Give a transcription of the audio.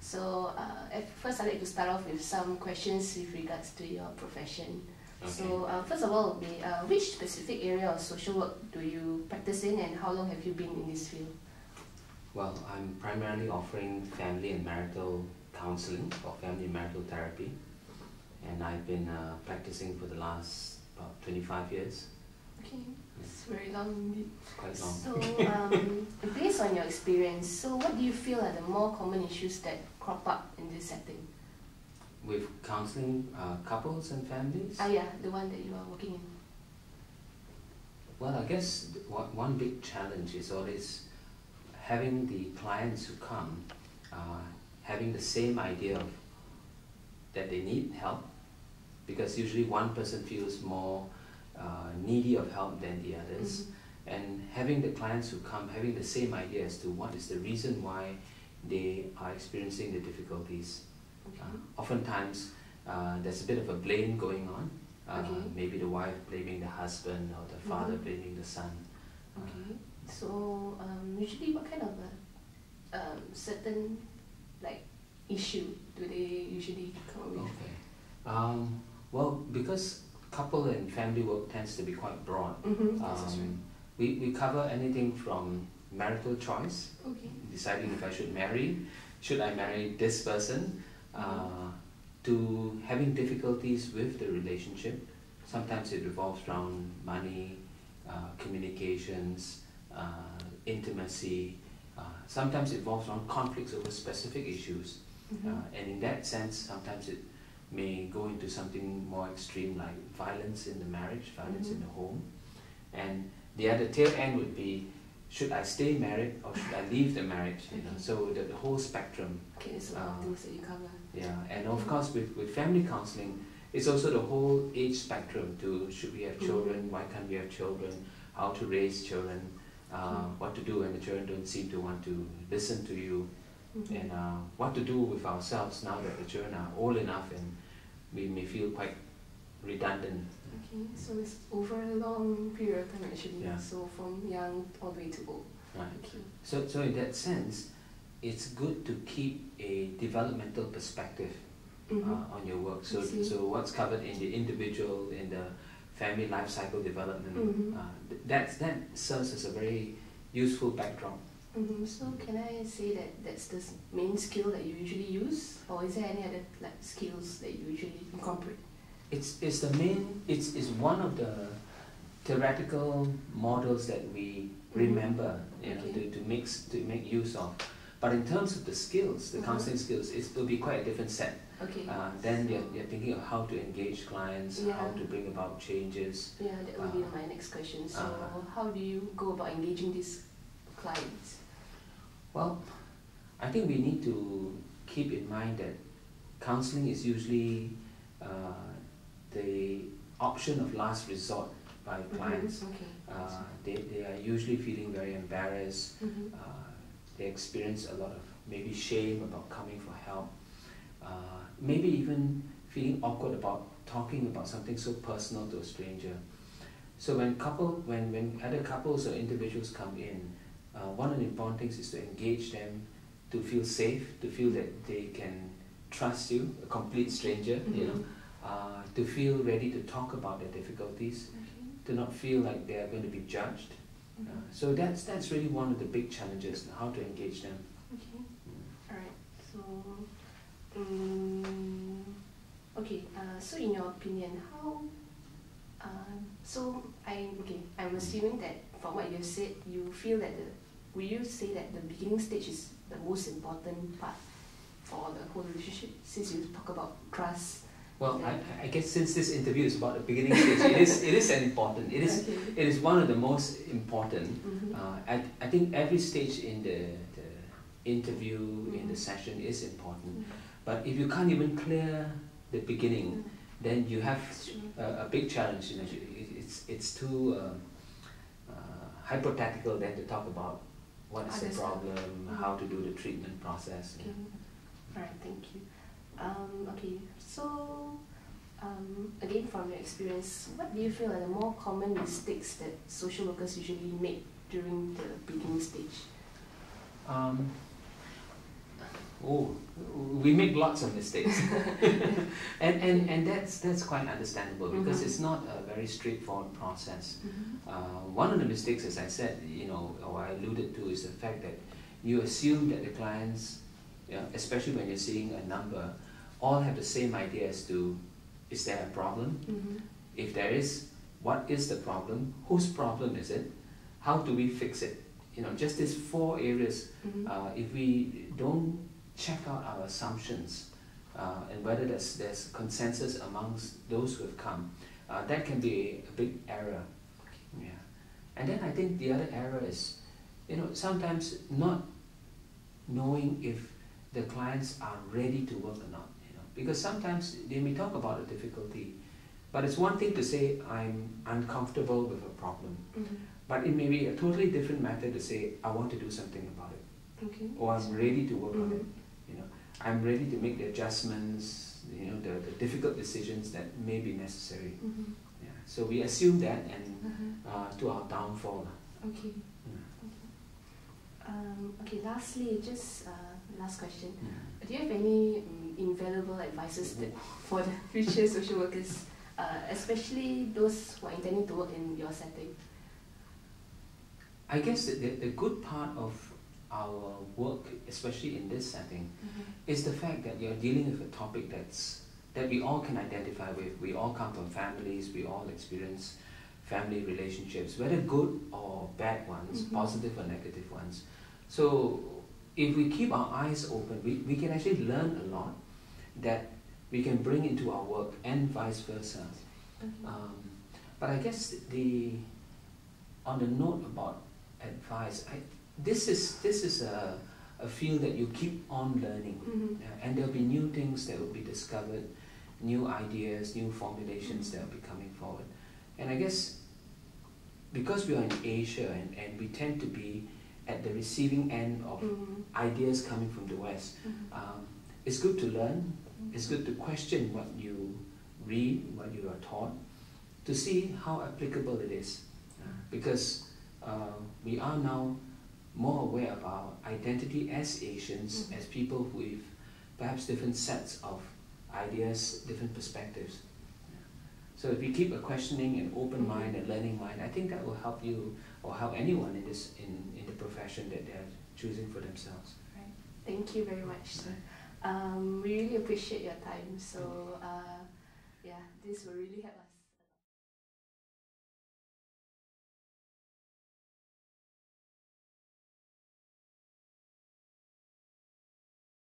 So at first I'd like to start off with some questions with regards to your profession. Okay. So first of all, would be, which specific area of social work do you practice in, and how long have you been in this field? Well, I'm primarily offering family and marital counseling or family and marital therapy, and I've been practicing for the last about 25 years. Okay, it's very long indeed. Quite long. So based on your experience, so what do you feel are the more common issues that crop up in this setting? With counseling couples and families? Yeah, the one that you are working in. Well, I guess one big challenge is always having the clients who come having the same idea of that they need help, because usually one person feels more needy of help than the others, and having the clients who come having the same idea as to what is the reason why they are experiencing the difficulties. Oftentimes there's a bit of a blame going on, maybe the wife blaming the husband or the father blaming the son. Okay, so usually what kind of a certain issue do they usually come with? Okay. Well, because couple and family work tends to be quite broad, we cover anything from marital choice, deciding if I should marry, should I marry this person, to having difficulties with the relationship. Sometimes it revolves around money, communications, intimacy. Sometimes it revolves around conflicts over specific issues. And in that sense, sometimes it may go into something more extreme like violence in the marriage, violence in the home. And the other tail end would be, should I stay married or should I leave the marriage? You know, so the whole spectrum. Okay, there's a lot of things that you cover. Yeah, and of course with family counseling, it's also the whole age spectrum to should we have children, why can't we have children, how to raise children, what to do when the children don't seem to want to listen to you, and what to do with ourselves now that the children are old enough and we may feel quite redundant. Okay, so it's over a long period of time actually, Yeah. so from young all the way to old. Right. Okay. So in that sense, it's good to keep a developmental perspective on your work. So what's covered in the individual, in the family life cycle development, that serves as a very useful backdrop. So can I say that that's the main skill that you usually use, or is there any other skills that you usually incorporate? It's the main. It's one of the theoretical models that we remember, you know, to make use of. But in terms of the skills, the counseling skills, it'll be quite a different set. Okay. Then you're thinking of how to engage clients, how to bring about changes. Yeah, that will be my next question. So how do you go about engaging these clients? Well, I think we need to keep in mind that counseling is usually the option of last resort by clients. They are usually feeling very embarrassed. They experience a lot of maybe shame about coming for help. Maybe even feeling awkward about talking about something so personal to a stranger. So when other couples or individuals come in, one of the important things is to engage them, to feel safe, to feel that they can trust you, a complete stranger, you know, to feel ready to talk about their difficulties, to not feel like they are going to be judged. So that's really one of the big challenges, how to engage them. Okay. Alright. So so in your opinion, how I'm assuming that from what you said, you feel that will you say that the beginning stage is the most important part for the whole relationship, since you talk about trust? Well, I guess since this interview is about the beginning stage, it is an important. It is one of the most important. I think every stage in the interview, in the session is important. But if you can't even clear the beginning, then you have a big challenge. You know, it's too hypothetical then to talk about what is the problem, how to do the treatment process. Okay. Alright, thank you. Okay, so again, from your experience, what do you feel are the more common mistakes that social workers usually make during the beginning stage? Oh, we make lots of mistakes, and that's quite understandable because it's not a very straightforward process. One of the mistakes, as I said, or I alluded to, is the fact that you assume that the clients, especially when you're seeing a number, all have the same idea as to, is there a problem? If there is, what is the problem? Whose problem is it? How do we fix it? Just these 4 areas. If we don't check out our assumptions and whether there's consensus amongst those who have come, that can be a big error. Yeah. And then I think the other error is, sometimes not knowing if the clients are ready to work or not. Because sometimes they may talk about a difficulty, but it's one thing to say, I'm uncomfortable with a problem. But it may be a totally different matter to say, I want to do something about it. Okay. Or I'm ready to work on it. I'm ready to make the adjustments, the difficult decisions that may be necessary. Yeah. So we assume that, and to our downfall. Okay. Okay. Lastly, just last question. Do you have any invaluable advices for the future social workers, especially those who are intending to work in your setting? I guess the good part of our work, especially in this setting, is the fact that you're dealing with a topic that we all can identify with. We all come from families, we all experience family relationships, whether good or bad ones, positive or negative ones. So if we keep our eyes open, we can actually learn a lot that we can bring into our work, and vice versa. But I guess on the note about advice, this is a field that you keep on learning, and there'll be new things that will be discovered, new ideas, new formulations that will be coming forward. And I guess because we are in Asia and we tend to be at the receiving end of ideas coming from the West, it's good to learn, it's good to question what you read, what you are taught, to see how applicable it is. Because we are now more aware of our identity as Asians, as people with perhaps different sets of ideas, different perspectives. So if we keep a questioning and open mind and learning mind, I think that will help you or help anyone in the profession that they're choosing for themselves. Right. Thank you very much, sir. We really appreciate your time. So yeah, this will really help us.